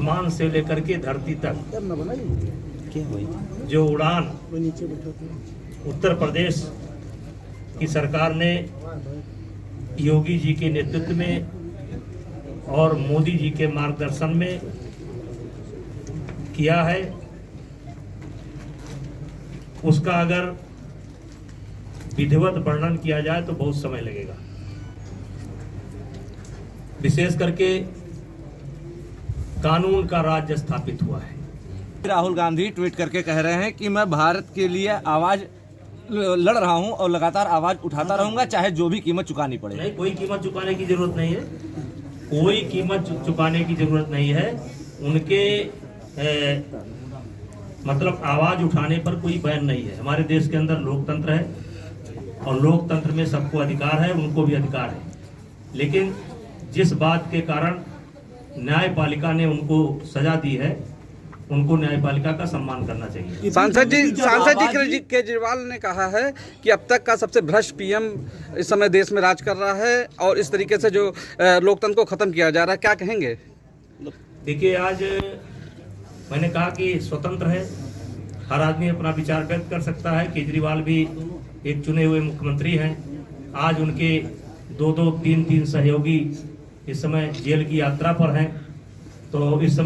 आसमान से लेकर के धरती तक जो उड़ान उत्तर प्रदेश की सरकार ने योगी जी के नेतृत्व में और मोदी जी के मार्गदर्शन में किया है, उसका अगर विधिवत वर्णन किया जाए तो बहुत समय लगेगा। विशेष करके कानून का राज्य स्थापित हुआ है। राहुल गांधी ट्वीट करके कह रहे हैं कि मैं भारत के लिए आवाज लड़ रहा हूं और लगातार आवाज उठाता रहूंगा, चाहे जो भी कीमत चुकानी पड़े। नहीं, कोई कीमत चुकाने की जरूरत नहीं है, कोई कीमत चुकाने की जरूरत नहीं है। उनके मतलब आवाज उठाने पर कोई बैन नहीं है। हमारे देश के अंदर लोकतंत्र है और लोकतंत्र में सबको अधिकार है, उनको भी अधिकार है। लेकिन जिस बात के कारण न्यायपालिका ने उनको सजा दी है, उनको न्यायपालिका का सम्मान करना चाहिए। सांसद जी केजरीवाल ने कहा है कि अब तक का सबसे भ्रष्ट पीएम इस समय देश में राज कर रहा है और इस तरीके से जो लोकतंत्र को खत्म किया जा रहा है, क्या कहेंगे? देखिए, आज मैंने कहा कि स्वतंत्र है, हर आदमी अपना विचार व्यक्त कर सकता है। केजरीवाल भी एक चुने हुए मुख्यमंत्री हैं। आज उनके 2-2, 3-3 सहयोगी इस समय जेल की यात्रा पर हैं, तो इस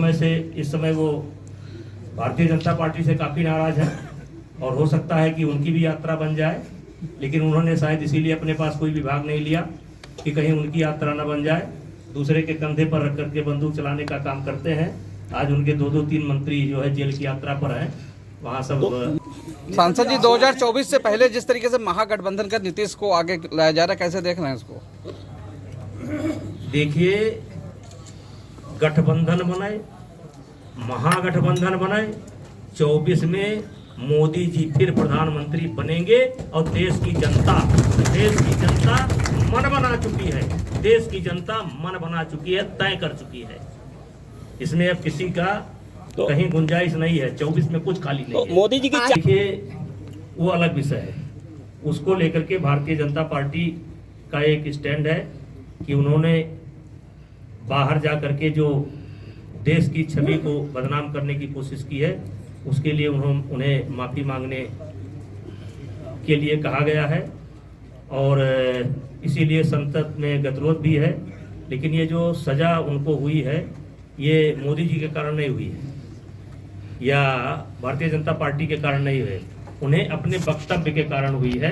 समय वो भारतीय जनता पार्टी से काफ़ी नाराज है और हो सकता है कि उनकी भी यात्रा बन जाए। लेकिन उन्होंने शायद इसीलिए अपने पास कोई विभाग नहीं लिया कि कहीं उनकी यात्रा न बन जाए। दूसरे के कंधे पर रख करके बंदूक चलाने का काम करते हैं। आज उनके 2-2, 3 मंत्री जो है जेल की यात्रा पर हैं, वहाँ सब। सांसद जी, 2024 से पहले जिस तरीके से महागठबंधन का नीतीश को आगे लाया जा रहा है, कैसे देख रहे हैं इसको? देखिए, गठबंधन बनाए, महागठबंधन बनाए, 24 में मोदी जी फिर प्रधानमंत्री बनेंगे और देश की जनता मन बना चुकी है। देश की जनता मन बना चुकी है, तय कर चुकी है। इसमें अब किसी का कहीं गुंजाइश नहीं है। 24 में कुछ खाली नहीं है। मोदी जी की देखिए, वो अलग विषय है। उसको लेकर के भारतीय जनता पार्टी का एक स्टैंड है कि उन्होंने बाहर जा करके जो देश की छवि को बदनाम करने की कोशिश की है, उसके लिए उन्हें माफ़ी मांगने के लिए कहा गया है और इसीलिए संसद में गतिरोध भी है। लेकिन ये जो सज़ा उनको हुई है, ये मोदी जी के कारण नहीं हुई है या भारतीय जनता पार्टी के कारण नहीं हुई, उन्हें अपने वक्तव्य के कारण हुई है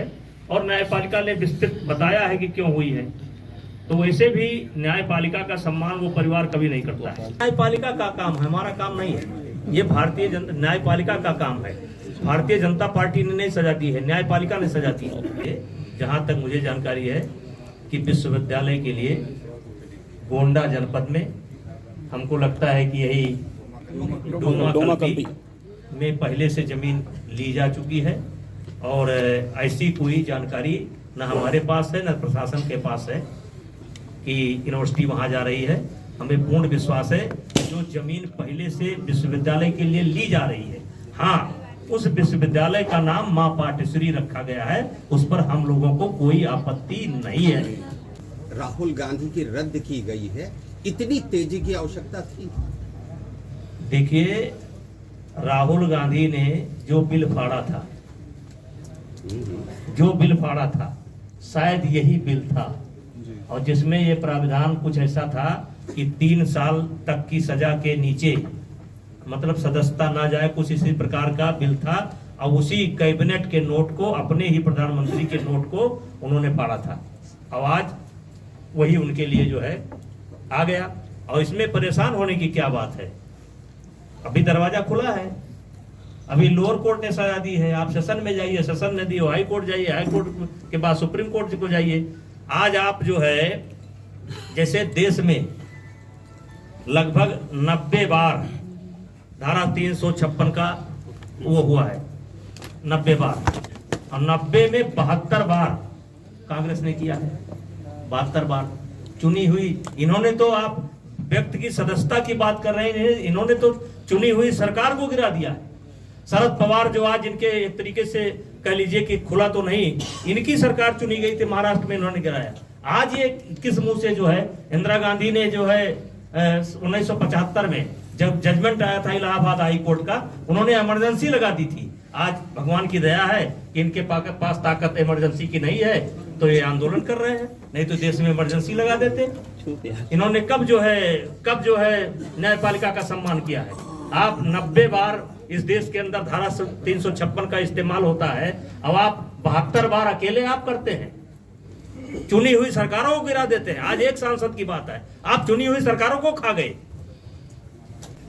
और न्यायपालिका ने विस्तृत बताया है कि क्यों हुई है। तो वैसे भी न्यायपालिका का सम्मान वो परिवार कभी नहीं करता है। न्यायपालिका का काम है, हमारा काम नहीं है। ये न्यायपालिका का काम है। भारतीय जनता पार्टी ने नहीं सजा दी है, न्यायपालिका ने सजा दी है। जहाँ तक मुझे जानकारी है कि विश्वविद्यालय के लिए गोंडा जनपद में हमको लगता है कि यही डोमा कल्पी में पहले से जमीन ली जा चुकी है और ऐसी कोई जानकारी न हमारे पास है न प्रशासन के पास है कि यूनिवर्सिटी वहां जा रही है। हमें पूर्ण विश्वास है जो जमीन पहले से विश्वविद्यालय के लिए ली जा रही है, हाँ, उस विश्वविद्यालय का नाम मां पाटेश्वरी रखा गया है, उस पर हम लोगों को कोई आपत्ति नहीं है। राहुल गांधी की रद्द की गई है, इतनी तेजी की आवश्यकता थी? देखिए, राहुल गांधी ने जो बिल फाड़ा था शायद यही बिल था और जिसमें ये प्राविधान कुछ ऐसा था कि 3 साल तक की सजा के नीचे मतलब सदस्यता ना जाए, कुछ इसी प्रकार का बिल था और उसी कैबिनेट के नोट को, अपने ही प्रधानमंत्री के नोट को उन्होंने फाड़ा था। अब आज वही उनके लिए जो है आ गया और इसमें परेशान होने की क्या बात है? अभी दरवाजा खुला है, अभी लोअर कोर्ट ने सजा दी है, आप सेशन में जाइए, सेशन ने दी हो, हाई कोर्ट जाइए, हाई कोर्ट के बाद सुप्रीम कोर्ट को जाइए। आज आप जो है जैसे देश में लगभग 90 बार धारा 356 का वो हुआ है, 90 बार, और 90 में 72 बार कांग्रेस ने किया है। 72 बार चुनी हुई, इन्होंने तो, आप व्यक्ति की सदस्यता की बात कर रहे हैं, इन्होंने तो चुनी हुई सरकार को गिरा दिया है। शरद पवार जो आज इनके एक तरीके से कह लीजिए कि खुला तो नहीं, इनकी सरकार चुनी गई थी, महाराष्ट्र में इन्होंने गिराया। आज ये किस मुंह से जो है इंदिरा गांधी ने जो है 1975 में जब जजमेंट आया था इलाहाबाद हाई कोर्ट का, उन्होंने इमरजेंसी लगा दी थी। आज भगवान की दया है कि इनके पास ताकत इमरजेंसी की नहीं है, तो ये आंदोलन कर रहे हैं, नहीं तो देश में इमरजेंसी लगा देते। इन्होंने कब जो है न्यायपालिका का सम्मान किया है? आप 90 बार इस देश के अंदर धारा 356 का इस्तेमाल होता है, अब आप 72 बार अकेले आप करते हैं। चुनी हुई सरकारों को गिरा देते हैं। आज एक सांसद की बात है, आप चुनी हुई सरकारों को खा गए।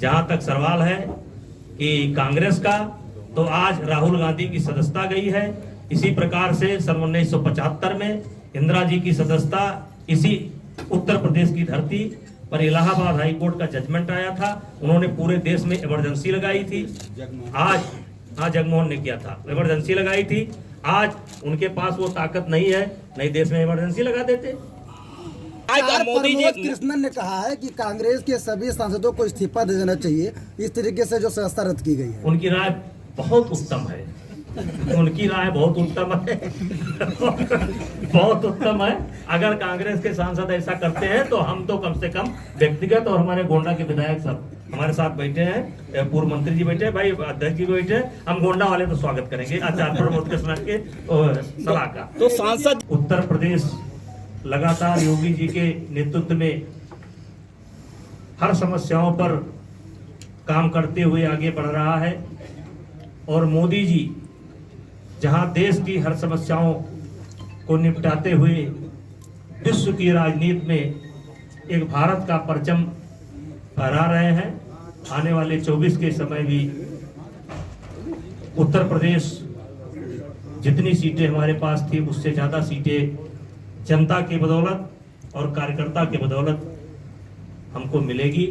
जहां तक सवाल है कि कांग्रेस का, तो आज राहुल गांधी की सदस्यता गई है। इसी प्रकार से सन 1975 में इंदिरा जी की सदस्यता इसी उत्तर प्रदेश की धरती पर इलाहाबाद हाई कोर्ट का जजमेंट आया था, उन्होंने पूरे देश में इमरजेंसी लगाई थी। आज जगमोहन ने किया था, इमरजेंसी लगाई थी। आज उनके पास वो ताकत नहीं है, नहीं देश में इमरजेंसी लगा देते। प्रमोद कृष्णन ने कहा है कि कांग्रेस के सभी सांसदों को इस्तीफा दे देना चाहिए, इस तरीके से जो सदस्यता रद्द की गई है। उनकी राय बहुत उत्तम है, उनकी राय बहुत उत्तम है बहुत उत्तम है। अगर कांग्रेस के सांसद ऐसा करते हैं तो हम तो कम से कम व्यक्तिगत, और हमारे गोंडा के विधायक सब हमारे साथ बैठे हैं, पूर्व मंत्री जी बैठे हैं, भाई अध्यक्ष जी बैठे हैं, हम गोंडा वाले तो स्वागत करेंगे आचार्य प्रमोद कृष्णन के सलाह का। तो सांसद उत्तर प्रदेश लगातार योगी जी के नेतृत्व में हर समस्याओं पर काम करते हुए आगे बढ़ रहा है, और मोदी जी जहां देश की हर समस्याओं को निपटाते हुए विश्व की राजनीति में एक भारत का परचम फहरा रहे हैं। आने वाले 24 के समय भी उत्तर प्रदेश जितनी सीटें हमारे पास थी उससे ज़्यादा सीटें जनता की बदौलत और कार्यकर्ता की बदौलत हमको मिलेगी।